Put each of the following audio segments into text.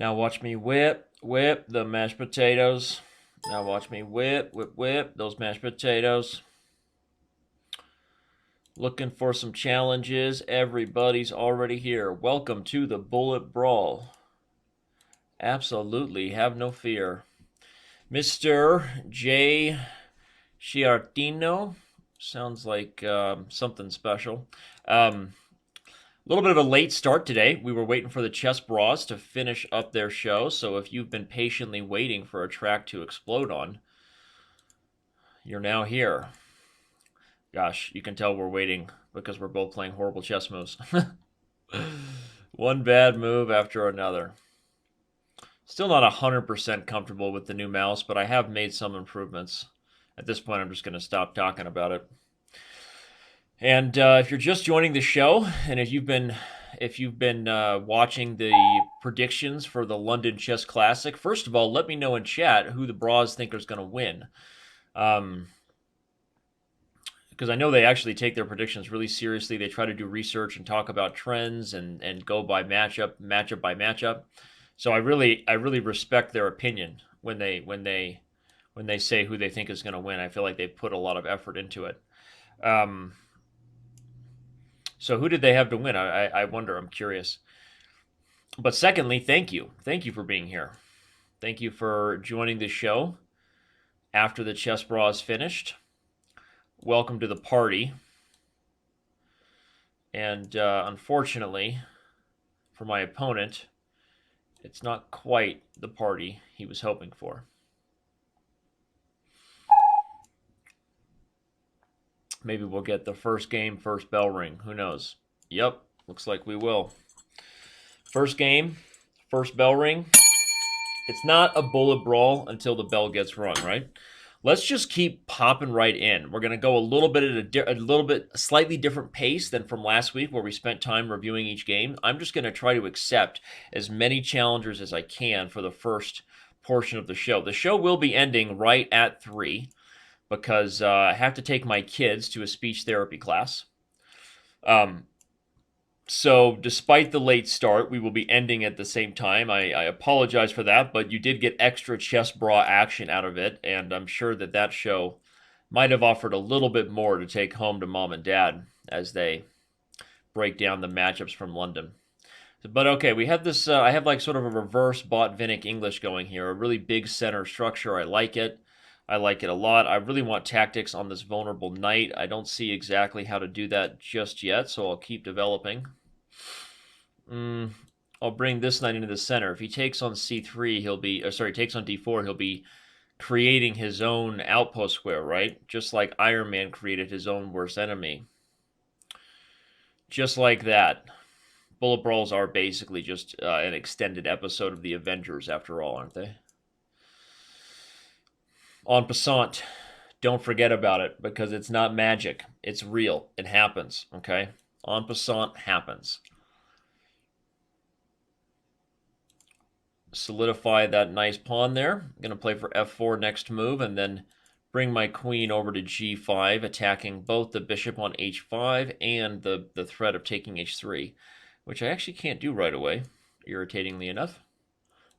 Now watch me whip the mashed potatoes. Now watch me whip those mashed potatoes. Looking for some challenges. Everybody's already here. Welcome to the Bullet Brawl. Absolutely, have no fear. Mr. J. Chiartino. Sounds like something special. A little bit of a late start today. We were waiting for the Chess Bras to finish up their show, so if you've been patiently waiting for a track to explode on, you're now here. Gosh, you can tell we're waiting because we're both playing horrible chess moves. One bad move after another. Still not 100% comfortable with the new mouse, but I have made some improvements. At this point, I'm just going to stop talking about it. And if you're just joining the show, and if you've been watching the predictions for the London Chess Classic, first of all, let me know in chat who the Bras think is going to win. Because I know they actually take their predictions really seriously. They try to do research and talk about trends and go by matchup by matchup. So I really respect their opinion when they say who they think is going to win. I feel like they put a lot of effort into it. So who did they have to win? I wonder. I'm curious. But secondly, thank you. Thank you for being here. Thank you for joining the show after the Chess Bras finished. Welcome to the party. And unfortunately, for my opponent, it's not quite the party he was hoping for. Maybe we'll get the first game, first bell ring. Who knows? Yep, looks like we will. First game, first bell ring. It's not a bullet brawl until the bell gets rung, right? Let's just keep popping right in. We're going to go a little bit at a slightly different pace than from last week where we spent time reviewing each game. I'm just going to try to accept as many challengers as I can for the first portion of the show. The show will be ending right at 3 because I have to take my kids to a speech therapy class. So despite the late start, we will be ending at the same time. I apologize for that, but you did get extra chess bra action out of it, and I'm sure that show might have offered a little bit more to take home to mom and dad as they break down the matchups from London. But okay, we have this, I have like sort of a reverse Botvinnik English going here, a really big center structure. I like it. I like it a lot. I really want tactics on this vulnerable knight. I don't see exactly how to do that just yet, so I'll keep developing. I'll bring this knight into the center. If he takes on c3, he'll be, takes on d4, he'll be creating his own outpost square, right? Just like Iron Man created his own worst enemy. Just like that. Bullet Brawls are basically just an extended episode of the Avengers, after all, aren't they? En passant, don't forget about it, because it's not magic. It's real. It happens, okay? En passant happens. Solidify that nice pawn there. I'm going to play for f4 next move, and then bring my queen over to g5, attacking both the bishop on h5 and the threat of taking h3, which I actually can't do right away, irritatingly enough.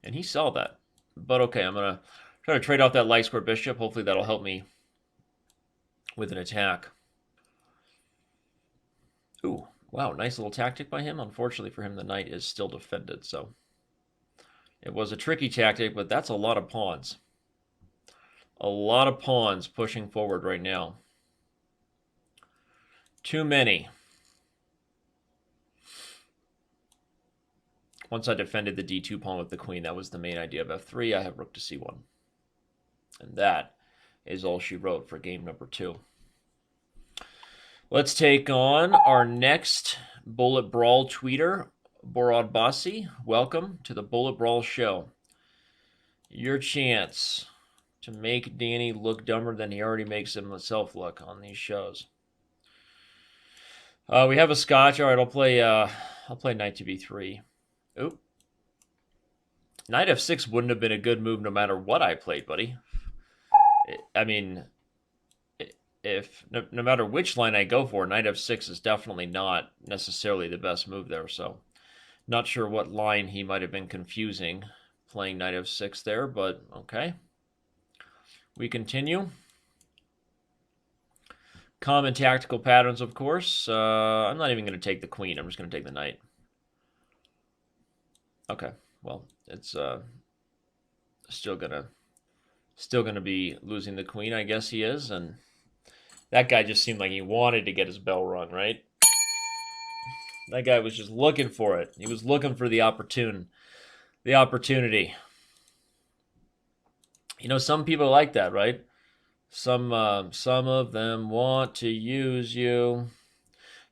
And he saw that. But okay, I'm going to try to trade off that light square bishop. Hopefully that'll help me with an attack. Ooh, wow, nice little tactic by him. Unfortunately for him, the knight is still defended, so it was a tricky tactic, but that's a lot of pawns. A lot of pawns pushing forward right now. Too many. Once I defended the d2 pawn with the queen, that was the main idea of f3. I have rook to c1. And that is all she wrote for game number 2. Let's take on our next Bullet Brawl tweeter, Borod Bassi. Welcome to the Bullet Brawl show. Your chance to make Danny look dumber than he already makes himself look on these shows. We have a scotch. All right, I'll play knight to b3. Oop. Knight f6 wouldn't have been a good move no matter what I played, buddy. I mean, if no matter which line I go for, knight f6 is definitely not necessarily the best move there. So Not sure what line he might have been confusing playing knight f6 there, but okay. We continue. Common tactical patterns, of course. I'm not even going to take the queen. I'm just going to take the knight. Okay, well, it's still gonna be losing the queen. I guess he is, and that guy just seemed like he wanted to get his bell rung, right? That guy was just looking for it. He was looking for the opportunity. You know, some people are like that, right? Some of them want to use you.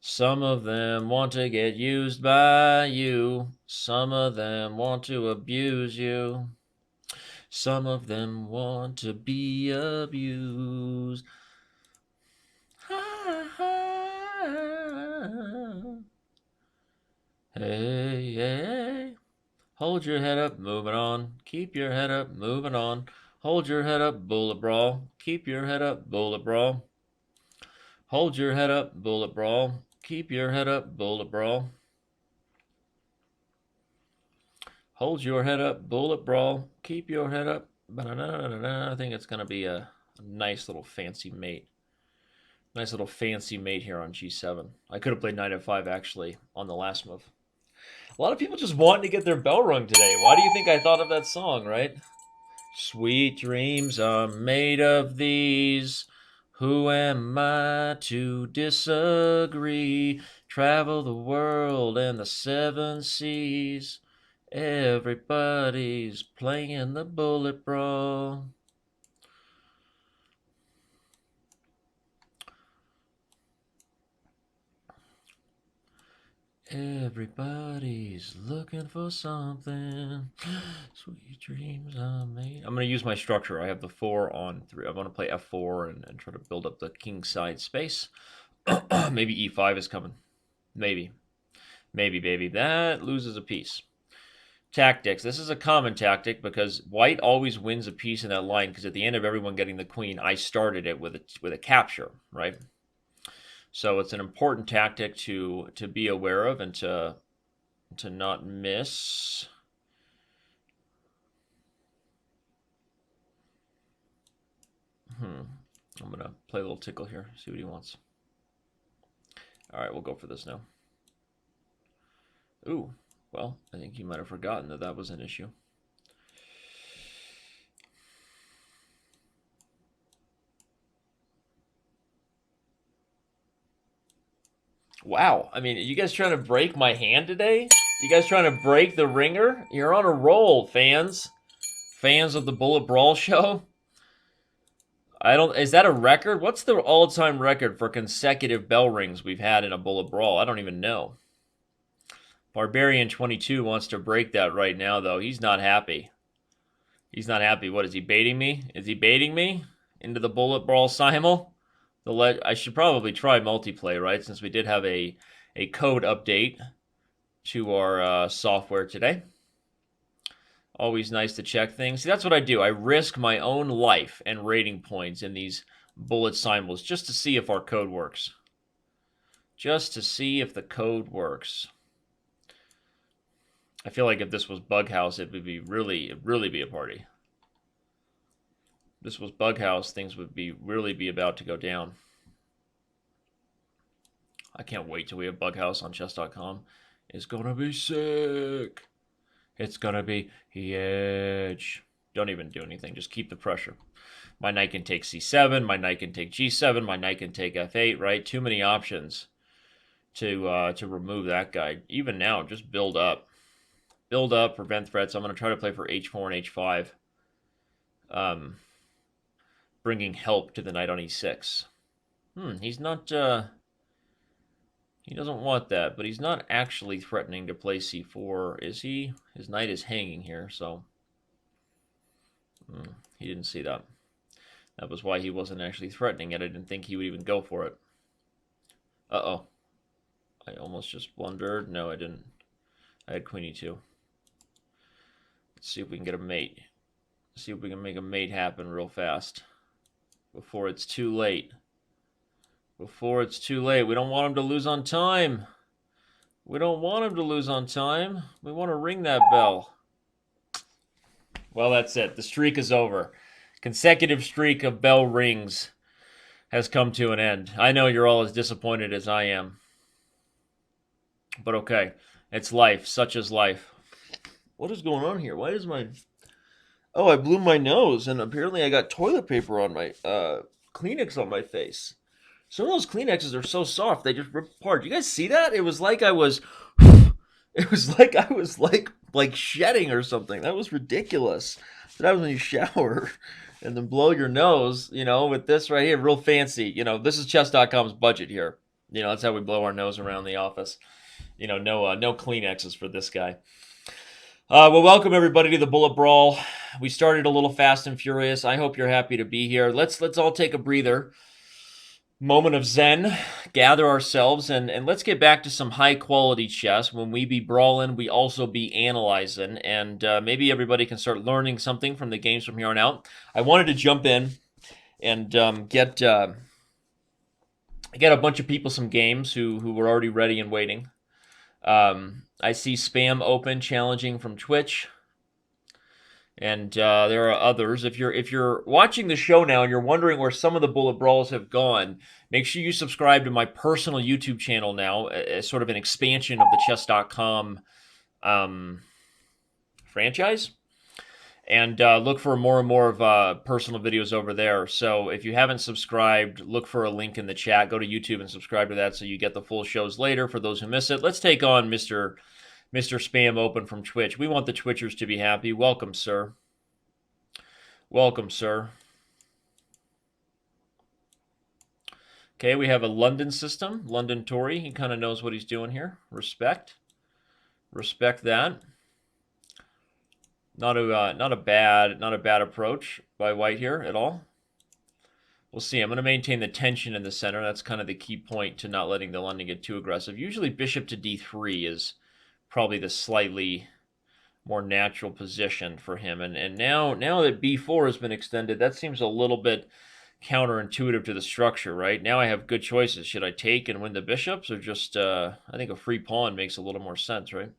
Some of them want to get used by you. Some of them want to abuse you. Some of them want to be abused. Hey, hey, hold your head up, moving on. Keep your head up, moving on. Hold your head up, bullet brawl. Keep your head up, bullet brawl. Hold your head up, bullet brawl. Keep your head up, bullet brawl. Hold your head up, bullet brawl. Keep your head up. I think it's going to be a nice little fancy mate. Nice little fancy mate here on g7. I could have played knight f5 actually on the last move. A lot of people just wanting to get their bell rung today. Why do you think I thought of that song, right? Sweet dreams are made of these. Who am I to disagree? Travel the world and the seven seas. Everybody's playing the bullet brawl. Everybody's looking for something. Sweet dreams are made. I'm going to use my structure. I have the 4 on 3. I'm going to play f4 and try to build up the king side space. Maybe e5 is coming. Maybe. Maybe, baby. That loses a piece. Tactics. This is a common tactic because white always wins a piece in that line because at the end of everyone getting the queen, I started it with a capture, right? So it's an important tactic to be aware of and to not miss. I'm going to play a little tickle here, see what he wants. All right, we'll go for this now. Ooh, well, I think he might have forgotten that was an issue. Wow, I mean, are you guys trying to break my hand today? You guys trying to break the ringer? You're on a roll, fans. Fans of the Bullet Brawl show? Is that a record? What's the all-time record for consecutive bell rings we've had in a Bullet Brawl? I don't even know. Barbarian22 wants to break that right now, though. He's not happy. He's not happy. What, is he baiting me? Is he baiting me into the Bullet Brawl simul? I should probably try multiplay, right? Since we did have a code update to our software today. Always nice to check things. See, that's what I do. I risk my own life and rating points in these bullet simuls just to see if our code works. Just to see if the code works. I feel like if this was Bughouse, it would be really be a party. If this was Bughouse, things would really be about to go down. I can't wait till we have Bughouse on chess.com. It's gonna be sick. It's gonna be huge. Don't even do anything. Just keep the pressure. My knight can take c7. My knight can take g7. My knight can take f8. Right? Too many options to remove that guy. Even now, just build up. Build up, prevent threats. I'm going to try to play for h4 and h5. Bringing help to the knight on e6. He's not... he doesn't want that, but he's not actually threatening to play c4, is he? His knight is hanging here, so... he didn't see that. That was why he wasn't actually threatening it. I didn't think he would even go for it. Uh-oh. I almost just blundered. No, I didn't. I had queen e2. Let's see if we can get a mate. See if we can make a mate happen real fast. Before it's too late. Before it's too late. We don't want him to lose on time. We don't want him to lose on time. We want to ring that bell. Well, that's it. The streak is over. Consecutive streak of bell rings has come to an end. I know you're all as disappointed as I am. But okay. It's life. Such is life. What is going on here? Why is my... Oh, I blew my nose, and apparently I got toilet paper on my... Kleenex on my face. Some of those Kleenexes are so soft, they just rip apart. You guys see that? It was like I was... It was like I was like shedding or something. That was ridiculous. That happens when you shower and then blow your nose, with this right here, real fancy. This is chess.com's budget here. That's how we blow our nose around the office. No Kleenexes for this guy. Well, welcome everybody to the Bullet Brawl. We started a little fast and furious. I hope you're happy to be here. Let's all take a breather. Moment of zen, gather ourselves, and let's get back to some high-quality chess. When we be brawling, we also be analyzing, and maybe everybody can start learning something from the games from here on out. I wanted to jump in and get a bunch of people some games who were already ready and waiting. I see Spam Open challenging from Twitch. And there are others. If you're watching the show now and you're wondering where some of the Bullet Brawls have gone, make sure you subscribe to my personal YouTube channel now, as sort of an expansion of the Chess.com franchise. And look for more and more of personal videos over there. So if you haven't subscribed, look for a link in the chat. Go to YouTube and subscribe to that so you get the full shows later for those who miss it. Let's take on Mr. Spam Open from Twitch. We want the Twitchers to be happy. Welcome, sir. Welcome, sir. Okay, we have a London system. London Tory. He kind of knows what he's doing here. Respect. Respect that. Not a bad approach by White here at all. We'll see. I'm going to maintain the tension in the center. That's kind of the key point to not letting the London get too aggressive. Usually bishop to d3 is probably the slightly more natural position for him. And now that b4 has been extended, that seems a little bit counterintuitive to the structure, right? Now I have good choices. Should I take and win the bishops, or just, I think a free pawn makes a little more sense, right?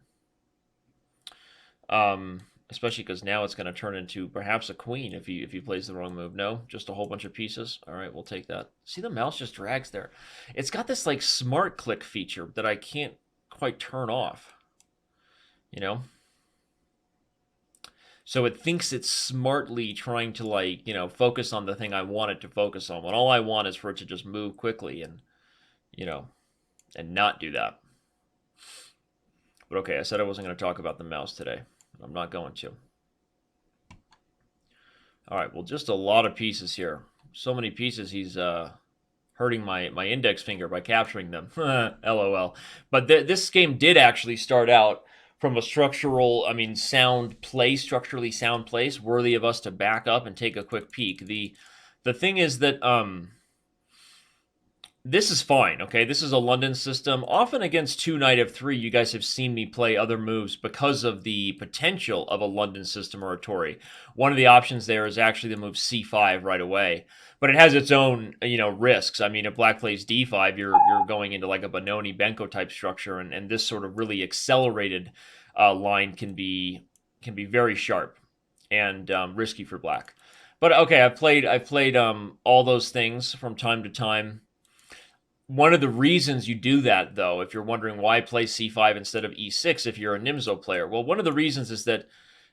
Especially because now it's going to turn into perhaps a queen if he plays the wrong move. No, just a whole bunch of pieces. All right, we'll take that. See, the mouse just drags there. It's got this like smart click feature that I can't quite turn off. So it thinks it's smartly trying to focus on the thing I want it to focus on, when all I want is for it to just move quickly and not do that. But okay, I said I wasn't going to talk about the mouse today. I'm not going to. All right, well, just a lot of pieces here. So many pieces, he's hurting my index finger by capturing them. LOL. But this game did actually start out from a structurally sound place, worthy of us to back up and take a quick peek. The thing is that this is fine, okay? This is a London system. Often against 2 knight f3, you guys have seen me play other moves because of the potential of a London system or a Tory. One of the options there is actually the move c5 right away. But it has its own, risks. If black plays d5, you're going into like a Benoni-Benko type structure, and this sort of really accelerated line can be very sharp and risky for black. But okay, I've played all those things from time to time. One of the reasons you do that, though, if you're wondering why play c5 instead of e6 if you're a Nimzo player, well, one of the reasons is that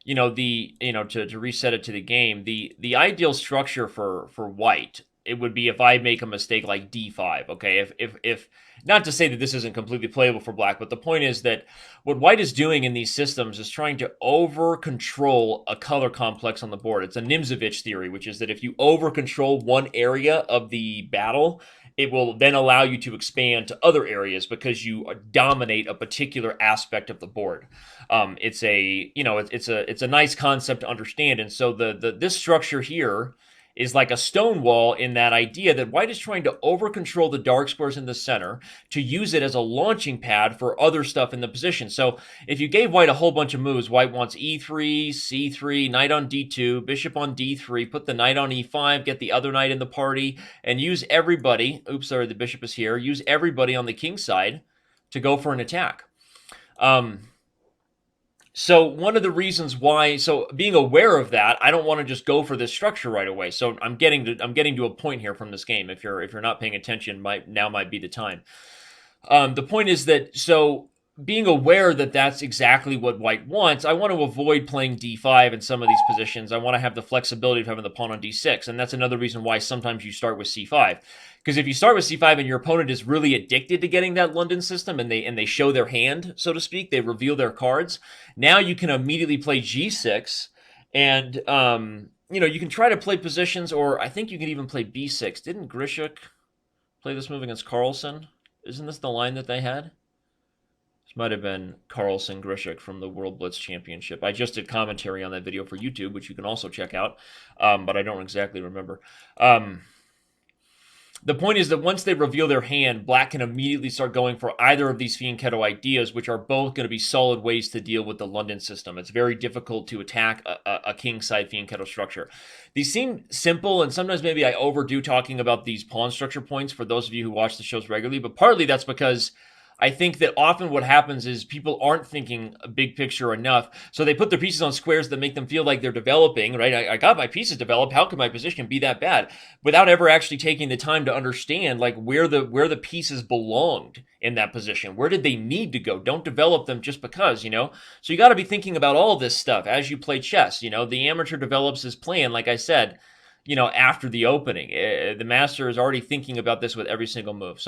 to reset it to the game, the ideal structure for White, it would be if I make a mistake like d5, okay? If not to say that this isn't completely playable for black, but the point is that what White is doing in these systems is trying to over-control a color complex on the board. It's a Nimzovich theory, which is that if you over-control one area of the battle, it will then allow you to expand to other areas because you dominate a particular aspect of the board. It's a nice concept to understand, and so this structure here is like a stone wall in that idea that White is trying to over-control the dark squares in the center to use it as a launching pad for other stuff in the position. So if you gave White a whole bunch of moves, White wants e3, c3, knight on d2, bishop on d3, put the knight on e5, get the other knight in the party, and use everybody, oops, sorry, the bishop is here, use everybody on the king side to go for an attack. So one of the reasons why, so being aware of that, I don't want to just go for this structure right away. So I'm getting to a point here from this game. If you're not paying attention, now might be the time. The point is that, so being aware that that's exactly what white wants, I want to avoid playing d5 in some of these positions. I want to have the flexibility of having the pawn on d6, and that's another reason why sometimes you start with c5. Because if you start with c5 and your opponent is really addicted to getting that London system, and they show their hand, so to speak, they reveal their cards, now you can immediately play g6, and you can try to play positions, or I think you can even play b6. Didn't Grishuk play this move against Carlsen? Isn't this the line that they had? This might have been Carlsen Grishuk from the World Blitz Championship. I just did commentary on that video for YouTube, which you can also check out, but I don't exactly remember. The point is that once they reveal their hand, black can immediately start going for either of these fianchetto ideas, which are both going to be solid ways to deal with the London system. It's very difficult to attack a king-side fianchetto structure. These seem simple, and sometimes maybe I overdo talking about these pawn structure points for those of you who watch the shows regularly, but partly that's because I think that often what happens is people aren't thinking a big picture enough, so they put their pieces on squares that make them feel like they're developing, right? I got my pieces developed. How could my position be that bad? Without ever actually taking the time to understand like where the pieces belonged in that position. Where did they need to go? Don't develop them just because, So you got to be thinking about all this stuff as you play chess. The amateur develops his plan, like I said, after the opening. The master is already thinking about this with every single move.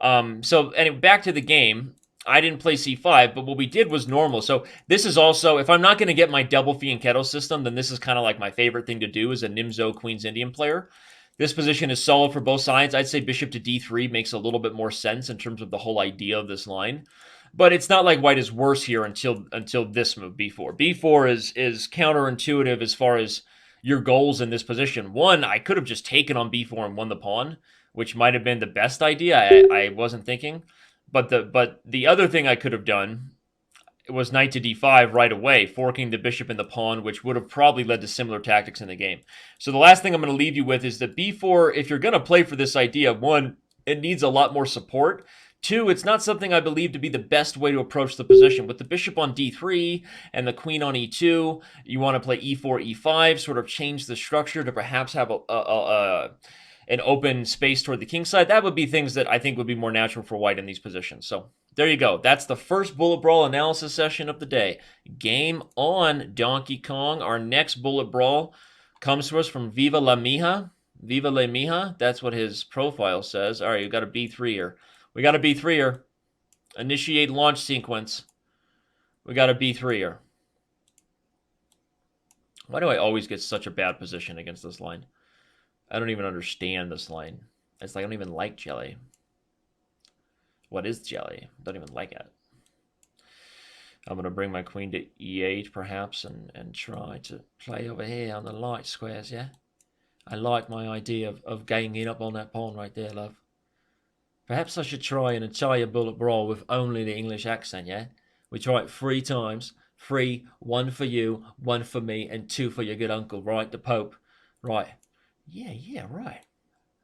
And back to the game, I didn't play c5, but what we did was normal. So this is also, if I'm not going to get my double fianchetto system, then this is kind of like my favorite thing to do as a Nimzo Queen's Indian player. This position is solid for both sides. I'd say bishop to d3 makes a little bit more sense in terms of the whole idea of this line. But it's not like white is worse here until this move, b4. b4 is counterintuitive as far as your goals in this position. One, I could have just taken on b4 and won the pawn, which might have been the best idea. I wasn't thinking. But the other thing I could have done was knight to d5 right away, forking the bishop and the pawn, which would have probably led to similar tactics in the game. So the last thing I'm going to leave you with is that b4, if you're going to play for this idea, one, it needs a lot more support. Two, it's not something I believe to be the best way to approach the position. With the bishop on d3 and the queen on e2, you want to play e4, e5, sort of change the structure to perhaps have an open space toward the king side. That would be things that I think would be more natural for white in these positions. So there you go. That's the first Bullet Brawl analysis session of the day. Game on, Donkey Kong. Our next Bullet Brawl comes to us from Viva La Mija. Viva La Mija. That's what his profile says. All right, we got a B3 here. We got a B3 here. Initiate launch sequence. We got a B3 here. Why do I always get such a bad position against this line? I don't even understand this line. It's like I don't even like jelly. What is jelly? Don't even like it. I'm going to bring my queen to e8 perhaps and try to play over here on the light squares, yeah? I like my idea of ganging up on that pawn right there, love. Perhaps I should try an entire Bullet Brawl with only the English accent, yeah? We try it 3 times. 3, 1 for you, 1 for me, and 2 for your good uncle, right? The Pope. Right. Yeah, right.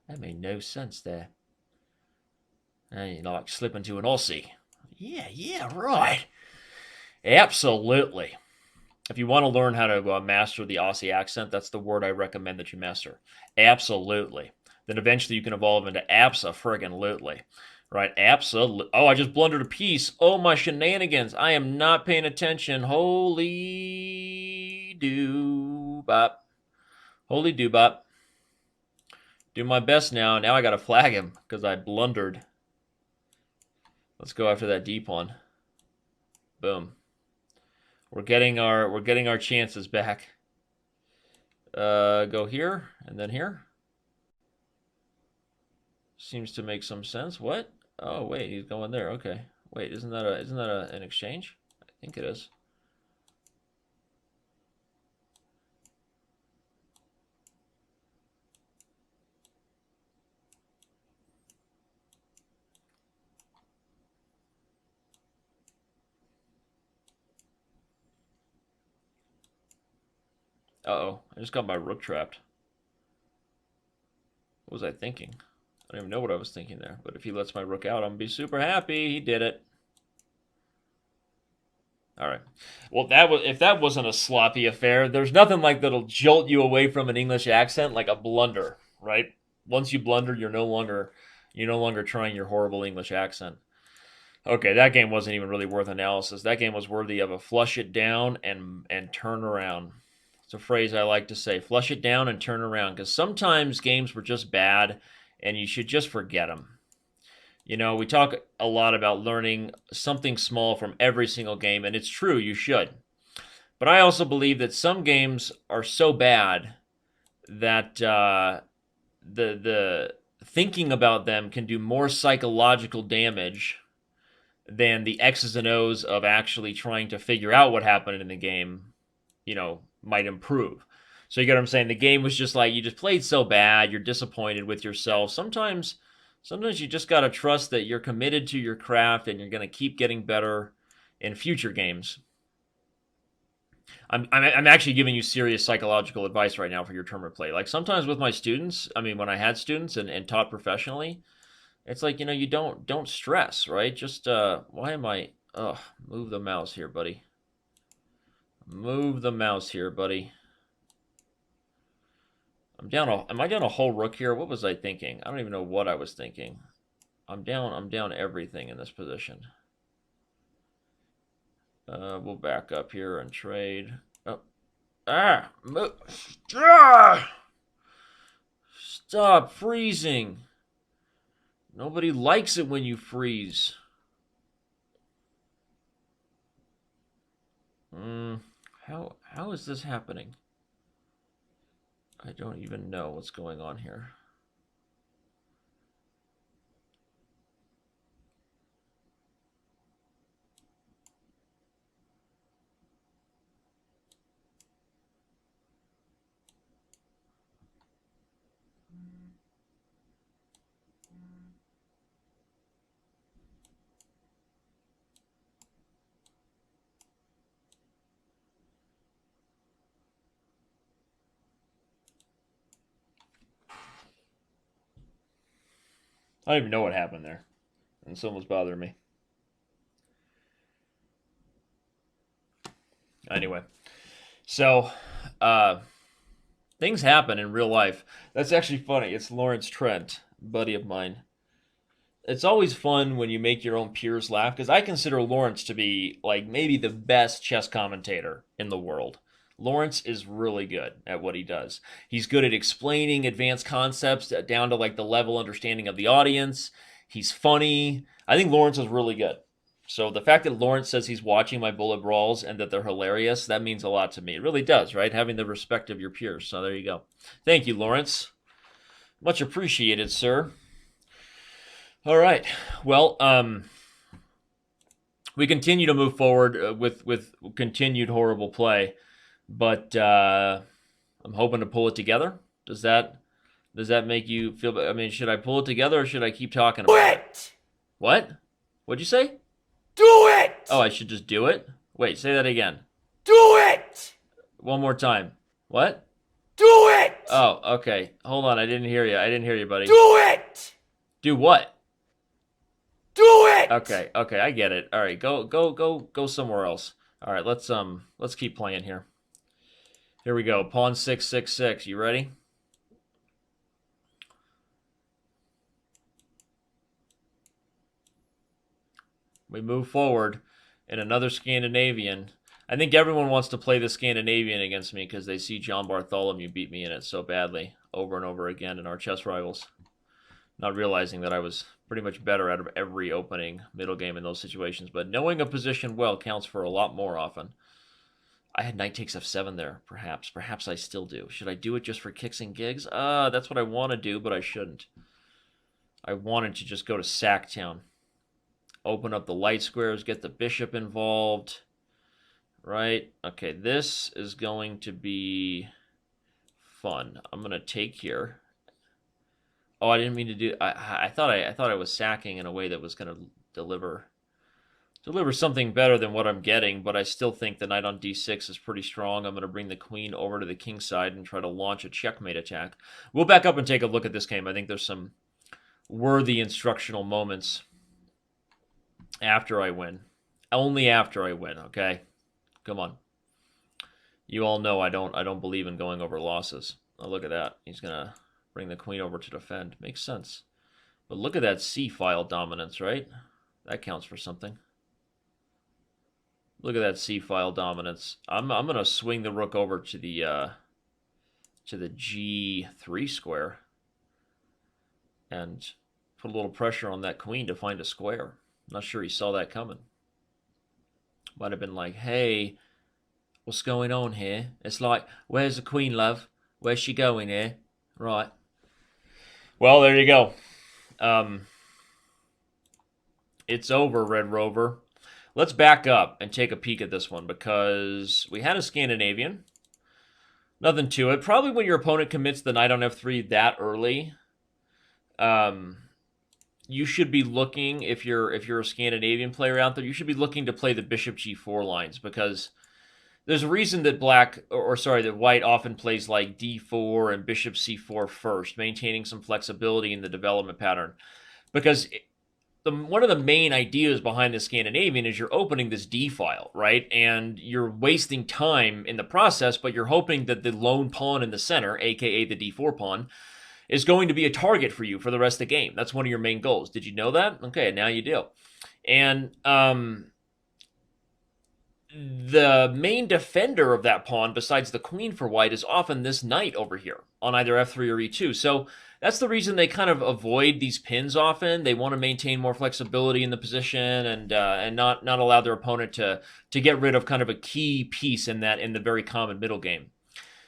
That made no sense there. And you like slip into an Aussie. Yeah, right. Absolutely. If you want to learn how to master the Aussie accent, that's the word I recommend that you master. Absolutely. Then eventually you can evolve into abso-friggin-lutely. Right, absolutely. Oh, I just blundered a piece. Oh, my shenanigans. I am not paying attention. Holy doo-bop. Holy doo-bop. Do my best now. Now I got to flag him because I blundered. Let's go after that D pawn. Boom. We're getting our chances back. Go here and then here. Seems to make some sense. What? Oh wait, he's going there. Okay. Wait, isn't that an exchange? I think it is. Uh-oh, I just got my rook trapped. What was I thinking? I don't even know what I was thinking there. But if he lets my rook out, I'm going to be super happy. He did it. All right. Well, if that wasn't a sloppy affair, there's nothing like that'll jolt you away from an English accent like a blunder, right? Once you blunder, you're no longer trying your horrible English accent. Okay, that game wasn't even really worth analysis. That game was worthy of a flush it down and turn around. It's a phrase I like to say: flush it down and turn around, because sometimes games were just bad, and you should just forget them. You know, we talk a lot about learning something small from every single game, and it's true, you should. But I also believe that some games are so bad that the thinking about them can do more psychological damage than the X's and O's of actually trying to figure out what happened in the game, might improve. So you get what I'm saying? The game was just like, you just played so bad, you're disappointed with yourself. Sometimes you just got to trust that you're committed to your craft and you're going to keep getting better in future games. I'm actually giving you serious psychological advice right now for your tournament play. Like sometimes with my students, when I had students and taught professionally, it's like, you don't stress, right? Just, why am I, move the mouse here, buddy. Move the mouse here, buddy. Am I down a whole rook here? What was I thinking? I don't even know what I was thinking. I'm down everything in this position. We'll back up here and trade. Oh. Stop freezing. Nobody likes it when you freeze. How is this happening? I don't even know what's going on here. I don't even know what happened there. And someone's bothering me. Anyway, so things happen in real life. That's actually funny. It's Lawrence Trent, buddy of mine. It's always fun when you make your own peers laugh, because I consider Lawrence to be like maybe the best chess commentator in the world. Lawrence is really good at what he does. He's good at explaining advanced concepts down to like the level understanding of the audience. He's funny. I think Lawrence is really good. So the fact that Lawrence says he's watching my Bullet Brawls and that they're hilarious, that means a lot to me. It really does, right? Having the respect of your peers. So there you go. Thank you, Lawrence. Much appreciated, sir. All right. Well, we continue to move forward with continued horrible play, but I'm hoping to pull it together. Does that make you feel? I mean, should I pull it together or should I keep talking about it? What? What'd you say? Do it! Oh, I should just do it? Wait, say that again. Do it! One more time. What? Do it! Oh, okay. Hold on, I didn't hear you, buddy. Do it! Do what? Do it! Okay, I get it. All right, go somewhere else. All right, let's keep playing here. Here we go. Pawn 666. You ready? We move forward in another Scandinavian. I think everyone wants to play the Scandinavian against me because they see John Bartholomew beat me in it so badly over and over again in our chess rivals. Not realizing that I was pretty much better out of every opening middle game in those situations. But knowing a position well counts for a lot more often. I had knight takes f7 there, perhaps. Perhaps I still do. Should I do it just for kicks and gigs? That's what I want to do, but I shouldn't. I wanted to just go to Sacktown. Open up the light squares, get the bishop involved. Right? Okay, this is going to be fun. I'm going to take here. Oh, I didn't mean to do. I thought I was sacking in a way that was going to deliver something better than what I'm getting, but I still think the knight on d6 is pretty strong. I'm going to bring the queen over to the king side and try to launch a checkmate attack. We'll back up and take a look at this game. I think there's some worthy instructional moments after I win. Only after I win, okay? Come on. You all know I don't believe in going over losses. Oh, look at that. He's going to bring the queen over to defend. Makes sense. But look at that C-file dominance, right? That counts for something. Look at that C-file dominance. I'm going to swing the rook over to the G3 square and put a little pressure on that queen to find a square. I'm not sure he saw that coming. Might have been like, hey, what's going on here? It's like, where's the queen, love? Where's she going here? Right. Well, there you go. It's over, Red Rover. Let's back up and take a peek at this one because we had a Scandinavian. Nothing to it. Probably when your opponent commits the knight on f3 that early, you should be looking, if you're a Scandinavian player out there, you should be looking to play the bishop g4 lines because there's a reason that that white often plays like d4 and bishop c4 first, maintaining some flexibility in the development pattern. Because one of the main ideas behind the Scandinavian is you're opening this D file, right? And you're wasting time in the process, but you're hoping that the lone pawn in the center, aka the D4 pawn, is going to be a target for you for the rest of the game. That's one of your main goals. Did you know that? Okay, now you do. And the main defender of that pawn, besides the queen for white, is often this knight over here on either f3 or e2. So that's the reason they kind of avoid these pins often. They want to maintain more flexibility in the position and not allow their opponent to get rid of kind of a key piece in the very common middle game.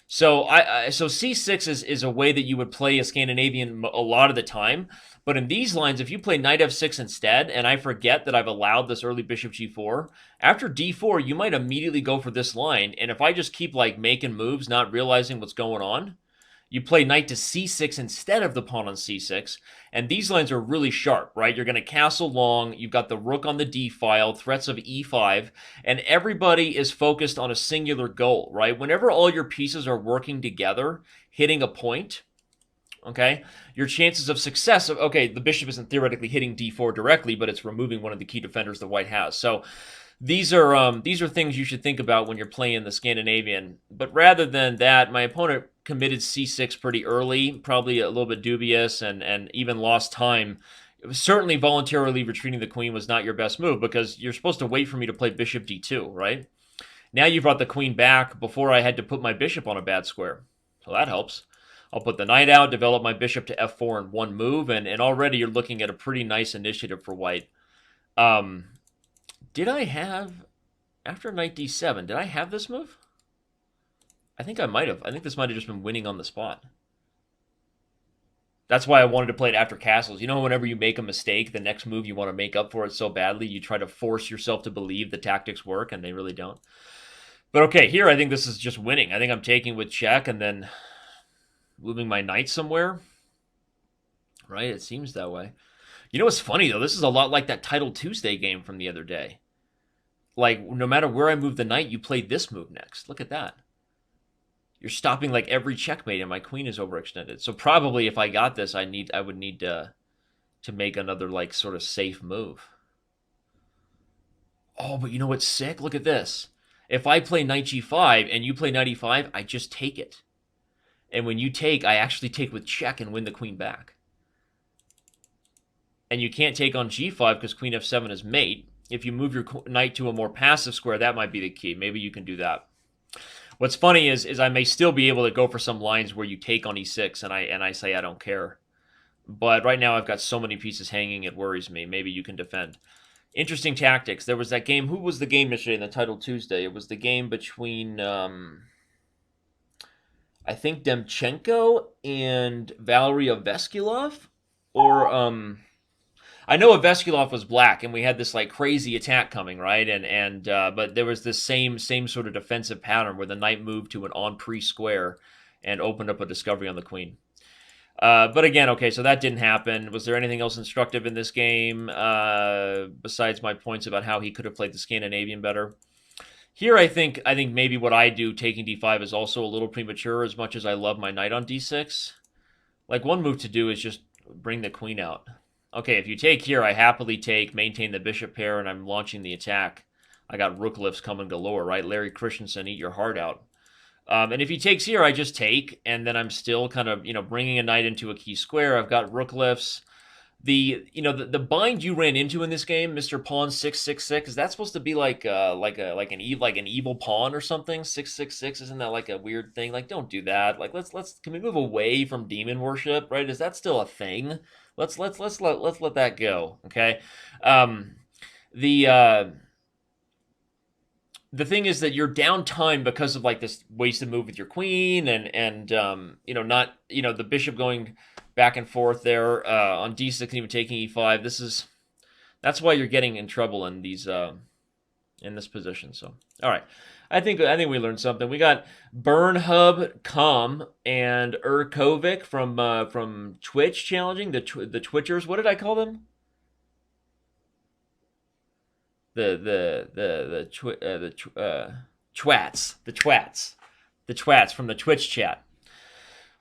So so c6 is a way that you would play a Scandinavian a lot of the time. But in these lines, if you play knight f6 instead, and I forget that I've allowed this early bishop g4, after d4, you might immediately go for this line. And if I just keep like making moves, not realizing what's going on, you play knight to c6 instead of the pawn on c6, and these lines are really sharp, right? You're going to castle long, you've got the rook on the d file, threats of e5, and everybody is focused on a singular goal, right? Whenever all your pieces are working together, hitting a point, okay, your chances of success, okay, the bishop isn't theoretically hitting d4 directly, but it's removing one of the key defenders the white has. So these are things you should think about when you're playing the Scandinavian. But rather than that, my opponent committed c6 pretty early, probably a little bit dubious, and even lost time. Certainly voluntarily retreating the queen was not your best move because you're supposed to wait for me to play bishop d2, right? Now you brought the queen back before I had to put my bishop on a bad square. So that helps. I'll put the knight out, develop my bishop to f4 in one move, and already you're looking at a pretty nice initiative for white. Did I have, after knight d7, did I have this move? I think I might have. I think this might have just been winning on the spot. That's why I wanted to play it after castles. You know, whenever you make a mistake, the next move you want to make up for it so badly, you try to force yourself to believe the tactics work, and they really don't. But okay, here I think this is just winning. I think I'm taking with check and then moving my knight somewhere. Right? It seems that way. You know what's funny, though? This is a lot like that Title Tuesday game from the other day. Like, no matter where I move the knight, you play this move next. Look at that. You're stopping like every checkmate, and my queen is overextended. So probably if I got this, I would need to make another like sort of safe move. Oh, but you know what's sick? Look at this. If I play knight g5 and you play knight e5, I just take it. And when you take, I actually take with check and win the queen back. And you can't take on g5 because queen f7 is mate. If you move your knight to a more passive square, that might be the key. Maybe you can do that. What's funny is I may still be able to go for some lines where you take on e6 and I say I don't care. But right now I've got so many pieces hanging, it worries me. Maybe you can defend. Interesting tactics. There was that game. Who was the game yesterday in the Title Tuesday? It was the game between, I think, Demchenko and Valery Oveskilov? Or, I know Oveskilov was black, and we had this like crazy attack coming, right? But there was this same sort of defensive pattern where the knight moved to an on-pre square and opened up a discovery on the queen. But again, okay, so that didn't happen. Was there anything else instructive in this game besides my points about how he could have played the Scandinavian better? Here, I think maybe what I do, taking d5, is also a little premature. As much as I love my knight on d6, like one move to do is just bring the queen out. Okay, if you take here, I happily take, maintain the bishop pair, and I'm launching the attack. I got rook lifts coming galore, right? Larry Christensen, eat your heart out. And if he takes here, I just take, and then I'm still kind of, bringing a knight into a key square. I've got rook lifts. The bind you ran into in this game, Mr. Pawn 666, is that supposed to be like an evil pawn or something? 666, isn't that like a weird thing? Like, don't do that. Like, can we move away from demon worship? Right? Is that still a thing? Let's let that go. Okay. The the thing is that you're down time because of like this wasted move with your queen and not the bishop going back and forth there on d6 and even taking e5. That's why you're getting in trouble in these in this position. So all right, I think we learned something. We got Burnhub Com and Urkovic from Twitch challenging the Twitchers. What did I call them? The twats from the Twitch chat.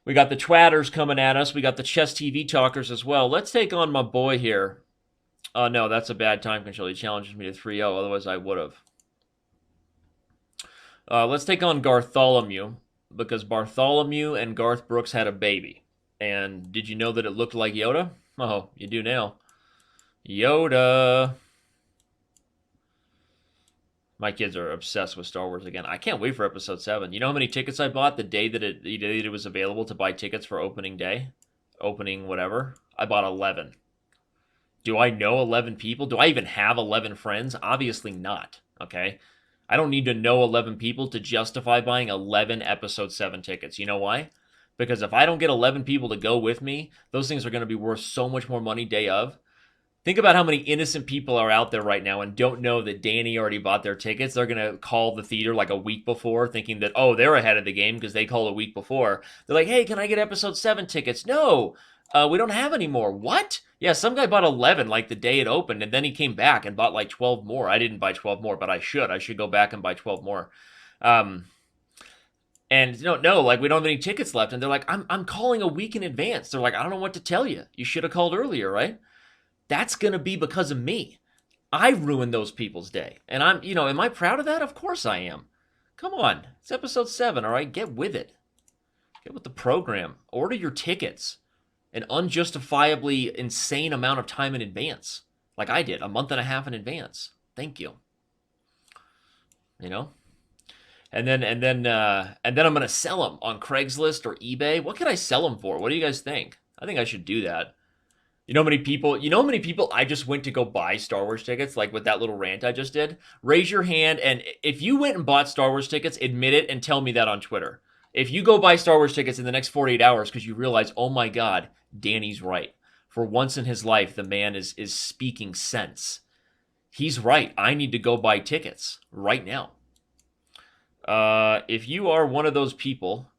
We got the twatters coming at us. We got the chess TV talkers as well. Let's take on my boy here. Oh no, that's a bad time control. He challenges me to 3-0. Otherwise, I would have. Let's take on Bartholomew because Bartholomew and Garth Brooks had a baby. And did you know that it looked like Yoda? Oh, you do now. Yoda. My kids are obsessed with Star Wars again. I can't wait for Episode 7. You know how many tickets I bought the day that it was available to buy tickets for opening day? Opening whatever? I bought 11. Do I know 11 people? Do I even have 11 friends? Obviously not, okay? I don't need to know 11 people to justify buying 11 Episode 7 tickets. You know why? Because if I don't get 11 people to go with me, those things are going to be worth so much more money day of. Think about how many innocent people are out there right now and don't know that Danny already bought their tickets. They're going to call the theater like a week before thinking that, oh, they're ahead of the game because they called a week before. They're like, hey, can I get Episode 7 tickets? No, we don't have any more. What? Yeah, some guy bought 11 like the day it opened, and then he came back and bought like 12 more. I didn't buy 12 more, but I should. I should go back and buy 12 more. And no, like we don't have any tickets left. And they're like, I'm calling a week in advance. They're like, I don't know what to tell you. You should have called earlier, right? That's going to be because of me. I ruined those people's day. And am I proud of that? Of course I am. Come on. It's Episode 7, all right? Get with it. Get with the program. Order your tickets an unjustifiably insane amount of time in advance. Like I did, a month and a half in advance. Thank you. And then I'm going to sell them on Craigslist or eBay. What could I sell them for? What do you guys think? I think I should do that. You know how many people I just went to go buy Star Wars tickets, like with that little rant I just did? Raise your hand, and if you went and bought Star Wars tickets, admit it and tell me that on Twitter. If you go buy Star Wars tickets in the next 48 hours because you realize, oh my God, Danny's right. For once in his life, the man is speaking sense. He's right. I need to go buy tickets right now. If you are one of those people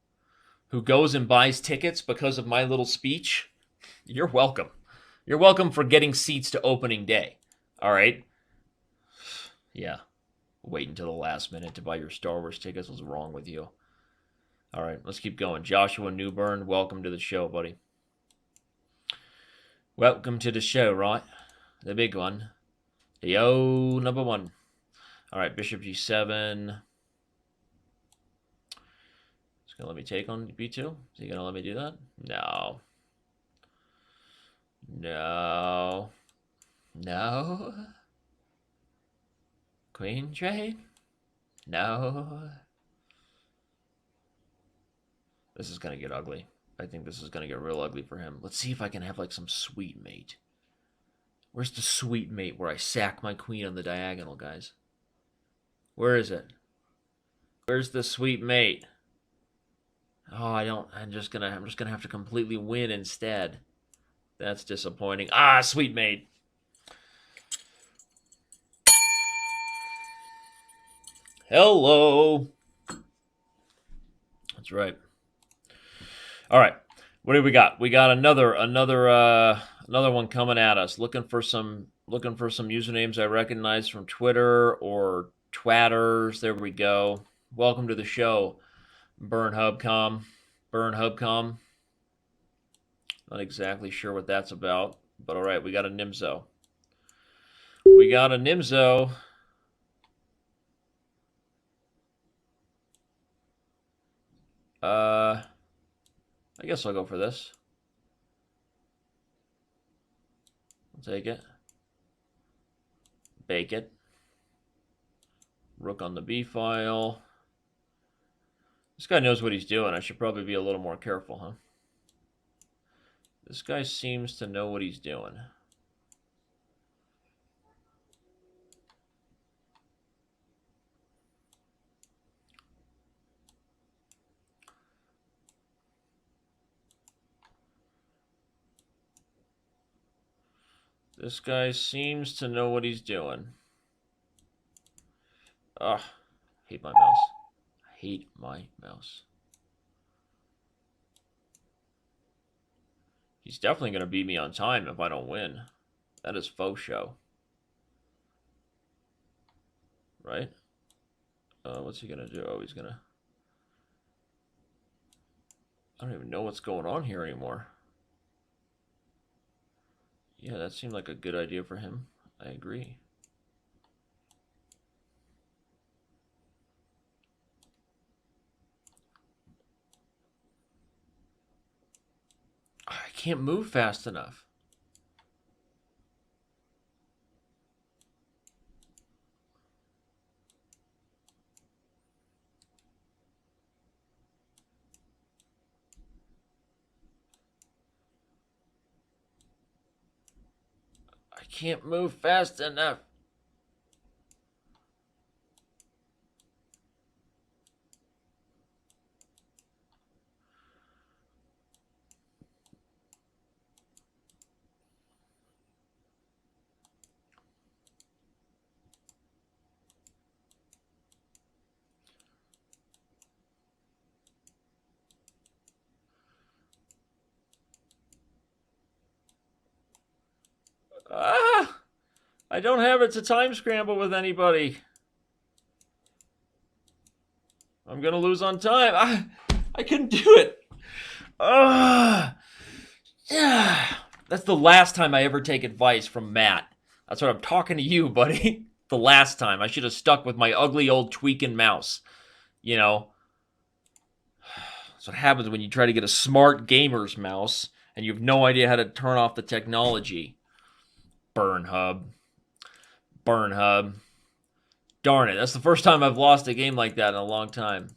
who goes and buys tickets because of my little speech, you're welcome. You're welcome for getting seats to opening day. All right? Yeah. Wait until the last minute to buy your Star Wars tickets. What's wrong with you? All right, let's keep going. Joshua Newburn, welcome to the show, buddy. Welcome to the show, right? The big one. Yo, number one. All right, Bishop G7. It's going to let me take on B2? Is he going to let me do that? No. No. No. Queen trade? No. This is going to get ugly. I think this is going to get real ugly for him. Let's see if I can have like some sweet mate. Where's the sweet mate where I sack my queen on the diagonal, guys? Where is it? Where's the sweet mate? Oh, I don't. I'm just gonna have to completely win instead. That's disappointing. Ah, sweet mate. Hello. That's right. All right. What do we got? We got another one coming at us. Looking for some usernames I recognize from Twitter or Twatters. There we go. Welcome to the show, Burnhubcom. Not exactly sure what that's about, but all right, we got a Nimzo. I guess I'll go for this. I'll take it. Bake it. Rook on the B file. This guy knows what he's doing. I should probably be a little more careful, huh? This guy seems to know what he's doing. This guy seems to know what he's doing. Ugh, hate my mouse. I hate my mouse. He's definitely going to beat me on time if I don't win. That is faux show. Right? What's he going to do? Oh, he's going to... I don't even know what's going on here anymore. Yeah, that seemed like a good idea for him. I agree. I can't move fast enough. I can't move fast enough. Ah! I don't have it to time scramble with anybody. I'm going to lose on time. I couldn't do it. Yeah. That's the last time I ever take advice from Matt. That's what I'm talking to you, buddy. The last time. I should have stuck with my ugly old tweaking mouse. You know. That's what happens when you try to get a smart gamer's mouse and you have no idea how to turn off the technology. Burn hub. Burn hub. Darn it. That's the first time I've lost a game like that in a long time.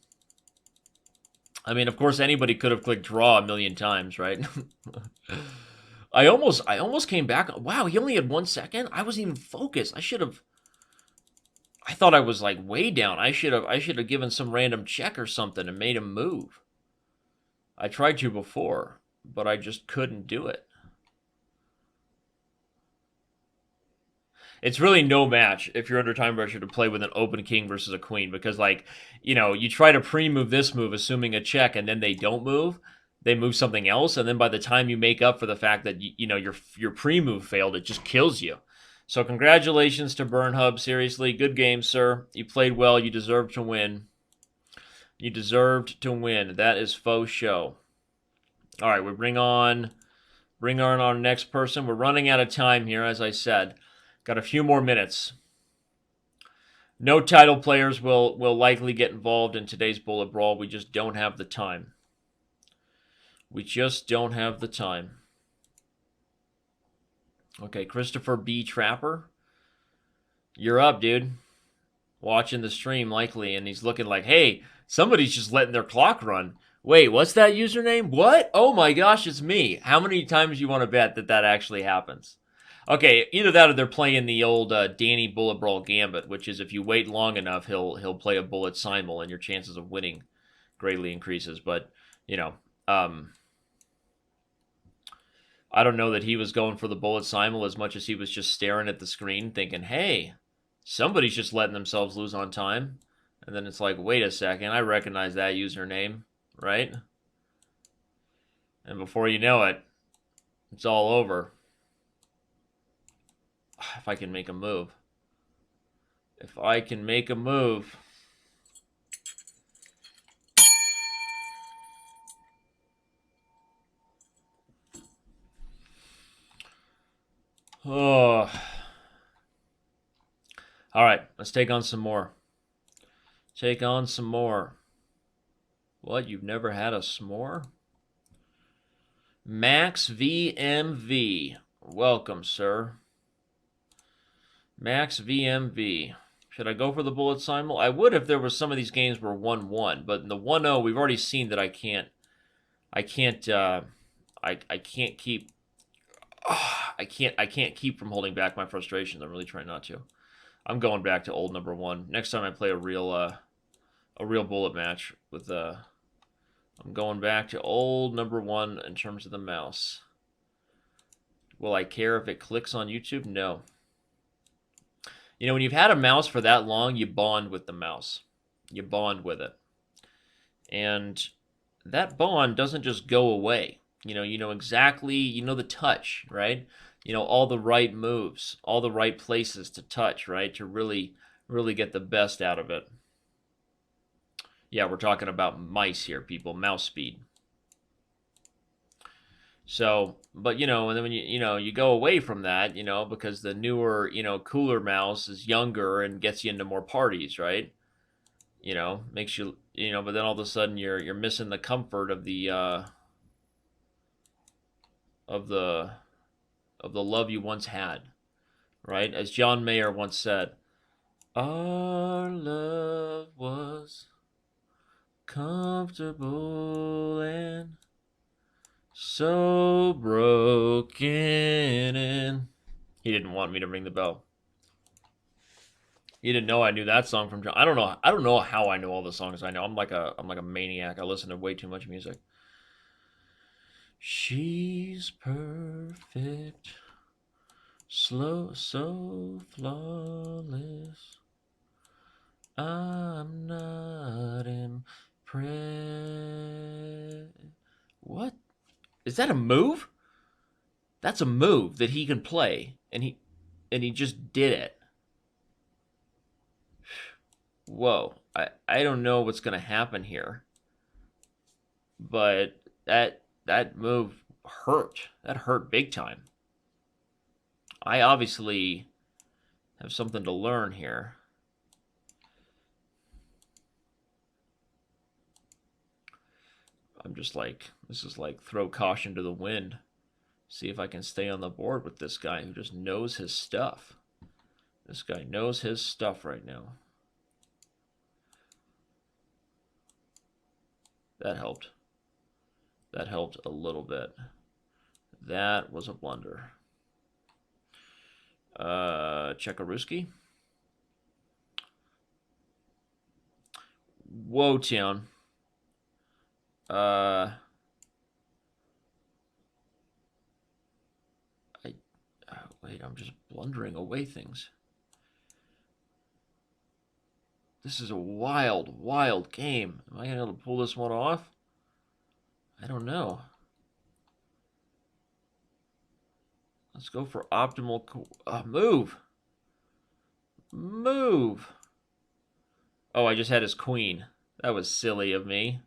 I mean, of course, anybody could have clicked draw a million times, right? I almost came back. Wow, he only had 1 second. I wasn't even focused. I thought I was like way down. I should have given some random check or something and made him move. I tried to before, but I just couldn't do it. It's really no match if you're under time pressure to play with an open king versus a queen because, like, you know, you try to pre-move this move assuming a check and then they don't move. They move something else, and then by the time you make up for the fact that, you know, your pre-move failed, it just kills you. So congratulations to Burn Hub. Seriously, good game, sir. You played well. You deserved to win. You deserved to win. That is faux show. All right, we bring on our next person. We're running out of time here, as I said. Got a few more minutes. No title players will likely get involved in today's Bullet Brawl. We just don't have the time. We just don't have the time. Okay, Christopher B. Trapper. You're up, dude. Watching the stream, likely, and he's looking like, hey, somebody's just letting their clock run. Wait, what's that username? What? Oh my gosh, it's me. How many times do you want to bet that actually happens? Okay, either that or they're playing the old Danny Bullet Brawl Gambit, which is if you wait long enough, he'll play a bullet simul, and your chances of winning greatly increases. But, you know, I don't know that he was going for the bullet simul as much as he was just staring at the screen thinking, hey, somebody's just letting themselves lose on time. And then it's like, wait a second, I recognize that username, right? And before you know it, it's all over. If I can make a move. If I can make a move. Oh. All right, let's take on some more. Take on some more. What? You've never had a s'more? Max VMV. Welcome, sir. Max VMV. Should I go for the bullet simul? I would if there was some of these games were 1-1, but in the 1-0, we've already seen that I can't keep I can't keep from holding back my frustrations. I'm really trying not to. I'm going back to old number 1. Next time I play a real bullet match with I'm going back to old number 1 in terms of the mouse. Will I care if it clicks on YouTube? No. You know, when you've had a mouse for that long, you bond with the mouse. You bond with it. And that bond doesn't just go away. You know exactly, you know the touch, right? You know all the right moves, all the right places to touch, right? To really get the best out of it. Yeah, we're talking about mice here, people, mouse speed. So, but and then when you go away from that, because the newer, cooler mouse is younger and gets you into more parties, right? Makes you, but then all of a sudden you're missing the comfort of the love you once had, right? As John Mayer once said, our love was comfortable and so broken. And he didn't want me to ring the bell. He didn't know I knew that song from John. I don't know how I know all the songs I know. I'm like a maniac. I listen to way too much music. She's perfect, slow, so flawless. I'm not impressed. What? Is that a move? That's a move that he can play, and he just did it. Whoa. I don't know what's going to happen here. But that move hurt. That hurt big time. I obviously have something to learn here. I'm just like, this is like throw caution to the wind. See if I can stay on the board with this guy who just knows his stuff. This guy knows his stuff right now. That helped. That helped a little bit. That was a blunder. Chekaruski. Whoa, town. Wait, I'm just blundering away things. This is a wild, wild game. Am I going to be able to pull this one off? I don't know. Let's go for optimal move. Move. Oh, I just had his queen. That was silly of me.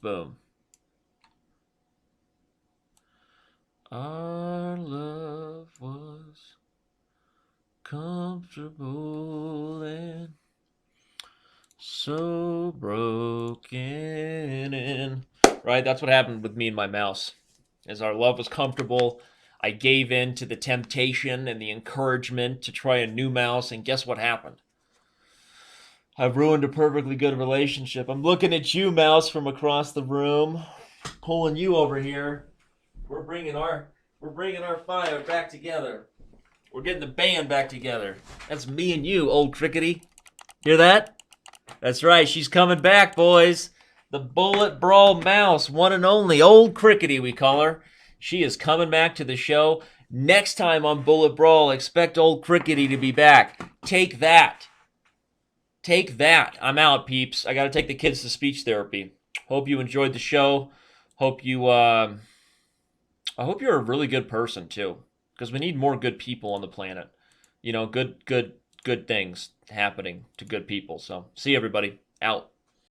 Boom. Our love was comfortable and so broken. And right, that's what happened with me and my mouse. As our love was comfortable, I gave in to the temptation and the encouragement to try a new mouse, and guess what happened? I've ruined a perfectly good relationship. I'm looking at you, mouse, from across the room, pulling you over here. We're bringing our fire back together. We're getting the band back together. That's me and you, old crickety. Hear that? That's right. She's coming back, boys. The Bullet Brawl mouse, one and only, old crickety, we call her. She is coming back to the show. Next time on Bullet Brawl, expect old crickety to be back. Take that. Take that. I'm out, peeps. I got to take the kids to speech therapy. Hope you enjoyed the show. Hope you, I hope you're a really good person, too. Because we need more good people on the planet. Good things happening to good people. So, see you, everybody. Out.